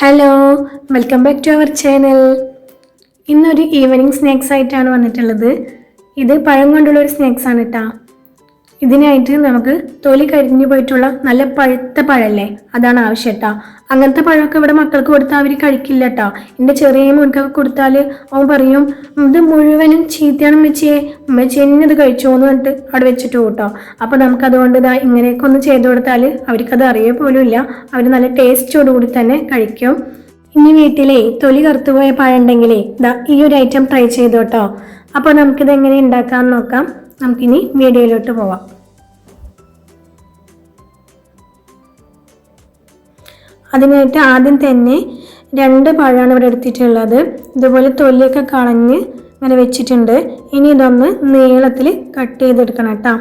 Hello, welcome back to our channel. ഇന്നൊരു evening snacks ആയിട്ടാണ് വന്നിട്ടുള്ളത്. ഇത് പഴം കൊണ്ടുള്ള ഒരു സ്നാക്സ് ആണ് കേട്ടോ. ഇതിനായിട്ട് നമുക്ക് തൊലി കരിഞ്ഞു പോയിട്ടുള്ള നല്ല പഴുത്ത പഴല്ലേ, അതാണ് ആവശ്യം കേട്ടോ. അങ്ങനത്തെ പഴമൊക്കെ ഇവിടെ മക്കൾക്ക് കൊടുത്താൽ അവർ കഴിക്കില്ല കേട്ടോ. എൻ്റെ ചെറിയ മോൻക്കൊക്കെ കൊടുത്താൽ അവൻ പറയും ഇത് മുഴുവനും ചീത്തയാണ് ഉമ്മച്ചിയെ ഇത് കഴിച്ചോന്ന് പറഞ്ഞിട്ട് അവിടെ വെച്ചിട്ട് കേട്ടോ. അപ്പോൾ നമുക്കതുകൊണ്ട് ഇതാ ഇങ്ങനെയൊക്കെ ഒന്ന് ചെയ്ത് കൊടുത്താൽ അവർക്കത് അറിയ പോലും ഇല്ല. അവർ നല്ല ടേസ്റ്റോടുകൂടി തന്നെ കഴിക്കും. ഇനി വീട്ടിലെ തൊലി കറുത്തുപോയ പഴം ഉണ്ടെങ്കിലേ ഇതാ ഈ ഒരു ഐറ്റം ട്രൈ ചെയ്തു കേട്ടോ. അപ്പോൾ നമുക്കിത് എങ്ങനെ ഉണ്ടാക്കാമെന്ന് നോക്കാം. നമുക്കിനി വീഡിയോയിലോട്ട് പോവാം. അതിനായിട്ട് ആദ്യം തന്നെ 2 പഴമാണ് ഇവിടെ എടുത്തിട്ടുള്ളത്. ഇതുപോലെ തൊലിയൊക്കെ കളഞ്ഞ് ഇങ്ങനെ വെച്ചിട്ടുണ്ട്. ഇനി ഇതൊന്ന് നീളത്തിൽ കട്ട് ചെയ്തെടുക്കണം കേട്ടോ.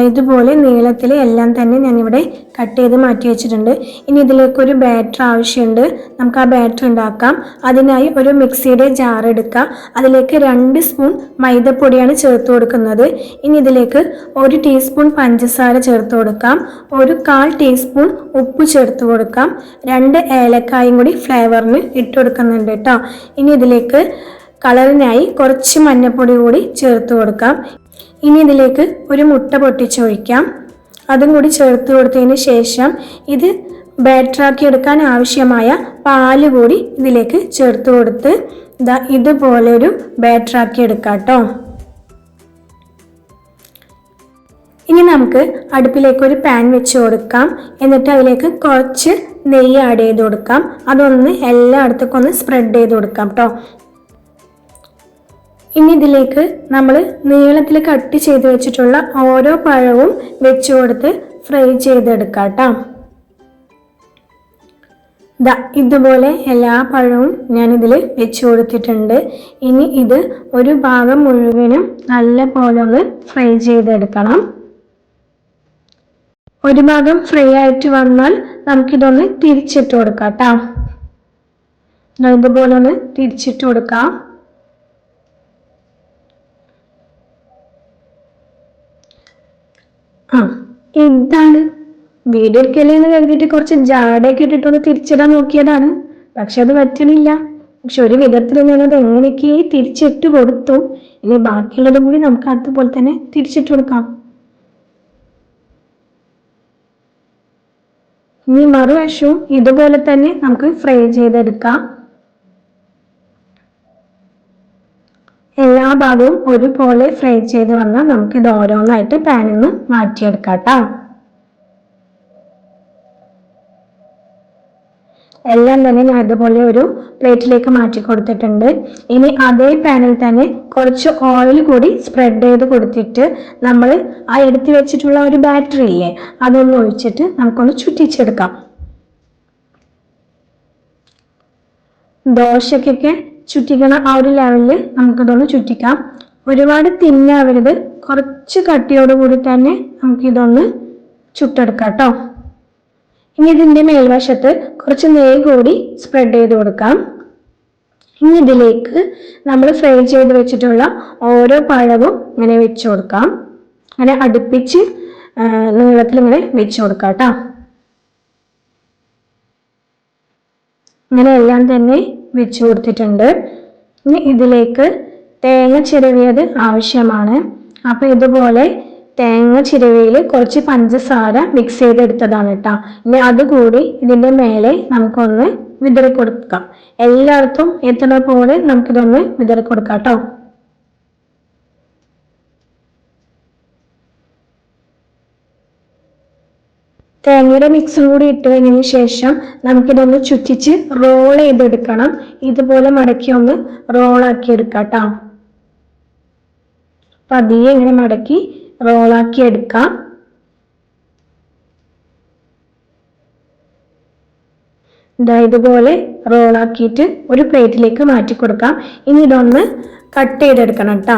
ഇതുപോലെ നീളത്തിൽ എല്ലാം തന്നെ ഞാനിവിടെ കട്ട് ചെയ്ത് മാറ്റി വെച്ചിട്ടുണ്ട്. ഇനി ഇതിലേക്കൊരു ബാറ്റർ ആവശ്യമുണ്ട്. നമുക്ക് ആ ബാറ്റർ ഉണ്ടാക്കാം. അതിനായി ഒരു മിക്സിയുടെ ജാർ എടുക്കാം. അതിലേക്ക് 2 സ്പൂൺ മൈദപ്പൊടിയാണ് ചേർത്ത് കൊടുക്കുന്നത്. ഇനി ഇതിലേക്ക് 1 ടീസ്പൂൺ പഞ്ചസാര ചേർത്ത് കൊടുക്കാം. 1/4 ടീസ്പൂൺ ഉപ്പ് ചേർത്ത് കൊടുക്കാം. 2 ഏലക്കായും കൂടി ഫ്ലേവറിന് ഇട്ട് കൊടുക്കുന്നുണ്ട് കേട്ടോ. ഇനി ഇതിലേക്ക് കളറിനായി കുറച്ച് മഞ്ഞൾപ്പൊടി കൂടി ചേർത്ത് കൊടുക്കാം. ഇനി ഇതിലേക്ക് ഒരു മുട്ട പൊട്ടിച്ചൊഴിക്കാം. അതും കൂടി ചേർത്ത് കൊടുത്തതിന് ശേഷം ഇത് ബാറ്ററാക്കി എടുക്കാൻ ആവശ്യമായ പാല് കൂടി ഇതിലേക്ക് ചേർത്ത് കൊടുത്ത് ഇതുപോലൊരു ബാറ്ററാക്കി എടുക്കാം കേട്ടോ. ഇനി നമുക്ക് അടുപ്പിലേക്ക് ഒരു പാൻ വെച്ച് കൊടുക്കാം. എന്നിട്ട് അതിലേക്ക് കുറച്ച് നെയ്യ് ആഡ് ചെയ്ത് കൊടുക്കാം. അതൊന്ന് എല്ലായിടത്തേക്കും ഒന്ന് സ്പ്രെഡ് ചെയ്ത് കൊടുക്കാം കേട്ടോ. ഇനി ഇതിലേക്ക് നമ്മൾ നീളത്തിൽ കട്ട് ചെയ്ത് വെച്ചിട്ടുള്ള ഓരോ പഴവും വെച്ച് കൊടുത്ത് ഫ്രൈ ചെയ്തെടുക്കാം കേട്ടോ. ഇതുപോലെ എല്ലാ പഴവും ഞാനിതിൽ വെച്ച് കൊടുത്തിട്ടുണ്ട്. ഇനി ഇത് ഒരു ഭാഗം മുഴുവനും നല്ല പോലെ ഒന്ന് ഫ്രൈ ചെയ്തെടുക്കണം. ഒരു ഭാഗം ഫ്രൈ ആയിട്ട് വന്നാൽ നമുക്കിതൊന്ന് തിരിച്ചിട്ട് കൊടുക്കാം കേട്ടോ. ഇതുപോലെ ഒന്ന് തിരിച്ചിട്ട് കൊടുക്കാം. എന്താണ് വീഡിയോ എടുക്കലേന്ന് കരുതിയിട്ട് കുറച്ച് ജാടയൊക്കെ ഇട്ടിട്ടൊന്ന് തിരിച്ചിടാൻ നോക്കിയതാണ്. പക്ഷെ അത് പറ്റണില്ല. പക്ഷെ ഒരു വിധത്തിൽ ഞാനത് എങ്ങനെയൊക്കെ തിരിച്ചിട്ട് കൊടുത്തു. ഇനി ബാക്കിയുള്ളതും കൂടി നമുക്ക് അതുപോലെ തന്നെ തിരിച്ചിട്ട് കൊടുക്കാം. ഇനി മറുവശവും ഇതുപോലെ തന്നെ നമുക്ക് ഫ്രൈ ചെയ്തെടുക്കാം. എല്ലാ ഭാഗവും ഒരുപോലെ ഫ്രൈ ചെയ്ത് വന്നാൽ നമുക്ക് ഇത് ഓരോന്നായിട്ട് പാനിൽ നിന്ന് മാറ്റിയെടുക്കാം കേട്ടോ. എല്ലാം തന്നെ ഞാൻ ഇതുപോലെ ഒരു പ്ലേറ്റിലേക്ക് മാറ്റി കൊടുത്തിട്ടുണ്ട്. ഇനി അതേ പാനിൽ തന്നെ കുറച്ച് ഓയിൽ കൂടി സ്പ്രെഡ് ചെയ്ത് കൊടുത്തിട്ട് നമ്മൾ ആ എടുത്ത് വെച്ചിട്ടുള്ള ഒരു ബാറ്ററി ഇല്ലേ, അതൊന്ന് ഒഴിച്ചിട്ട് നമുക്കൊന്ന് ചുറ്റിച്ചെടുക്കാം. ദോശക്കൊക്കെ ചുറ്റിക്കണ ആ ഒരു ലെവലിൽ നമുക്കിതൊന്ന് ചുറ്റിക്കാം. ഒരുപാട് തിന്നാവരുത്, കുറച്ച് കട്ടിയോടുകൂടി തന്നെ നമുക്കിതൊന്ന് ചുട്ടെടുക്കാം കേട്ടോ. ഇനി ഇതിൻ്റെ മേൽവശത്ത് കുറച്ച് നെയ്യ് കൂടി സ്പ്രെഡ് ചെയ്ത് കൊടുക്കാം. ഇനി ഇതിലേക്ക് നമ്മൾ ഫ്രൈ ചെയ്ത് വെച്ചിട്ടുള്ള ഓരോ പഴവും ഇങ്ങനെ വെച്ച് കൊടുക്കാം. അങ്ങനെ അടുപ്പിച്ച് നീളത്തിൽ ഇങ്ങനെ വെച്ച് കൊടുക്കാം കേട്ടോ. ഇങ്ങനെ എല്ലാം തന്നെ വെച്ച് കൊടുത്തിട്ടുണ്ട്. ഇനി ഇതിലേക്ക് തേങ്ങ ചിരവിയത് ആവശ്യമാണ്. അപ്പോൾ ഇതുപോലെ തേങ്ങ ചിരവിയിൽ കുറച്ച് പഞ്ചസാര മിക്സ് ചെയ്തെടുത്തതാണ് കേട്ടോ. ഇനി അതുകൂടി ഇതിൻ്റെ മേലെ നമുക്കൊന്ന് വിതറി കൊടുക്കാം. എല്ലായിടത്തും എത്തുന്ന പോലെ നമുക്കിതൊന്ന് വിതറി കൊടുക്കാം കേട്ടോ. തേങ്ങയുടെ മിക്സും കൂടി ഇട്ട് കഴിഞ്ഞതിന് ശേഷം നമുക്കിതൊന്ന് ചുറ്റിച്ച് റോൾ ചെയ്തെടുക്കണം. ഇതുപോലെ മടക്കി ഒന്ന് റോളാക്കി എടുക്കാം കേട്ടോ. പതിയെ ഇങ്ങനെ മടക്കി റോളാക്കി എടുക്കാം. ഇതുപോലെ റോളാക്കിയിട്ട് ഒരു പ്ലേറ്റിലേക്ക് മാറ്റി കൊടുക്കാം. ഇനി ഇതൊന്ന് കട്ട് ചെയ്തെടുക്കണം കേട്ടോ.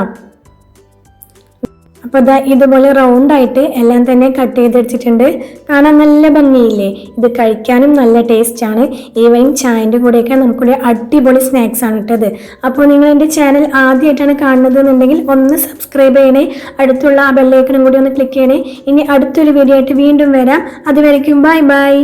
അപ്പോൾ ഇതുപോലെ റൗണ്ടായിട്ട് എല്ലാം തന്നെ കട്ട് ചെയ്തെടുത്തിട്ടുണ്ട്. കാണാൻ നല്ല ഭംഗിയില്ലേ? ഇത് കഴിക്കാനും നല്ല ടേസ്റ്റാണ്. ഈവനിങ് ചായൻ്റെ കൂടെയൊക്കെ നമുക്കൊരു അടിപൊളി സ്നാക്സ് ആണ് ഇട്ടത്. അപ്പോൾ നിങ്ങൾ എൻ്റെ ചാനൽ ആദ്യമായിട്ടാണ് കാണുന്നത് എന്നുണ്ടെങ്കിൽ ഒന്ന് സബ്സ്ക്രൈബ് ചെയ്യണേ. അടുത്തുള്ള ആ ബെല്ലൈക്കണും കൂടി ഒന്ന് ക്ലിക്ക് ചെയ്യണേ. ഇനി അടുത്തൊരു വീഡിയോ ആയിട്ട് വീണ്ടും വരാം. അതുവരയ്ക്കും ബൈ ബൈ.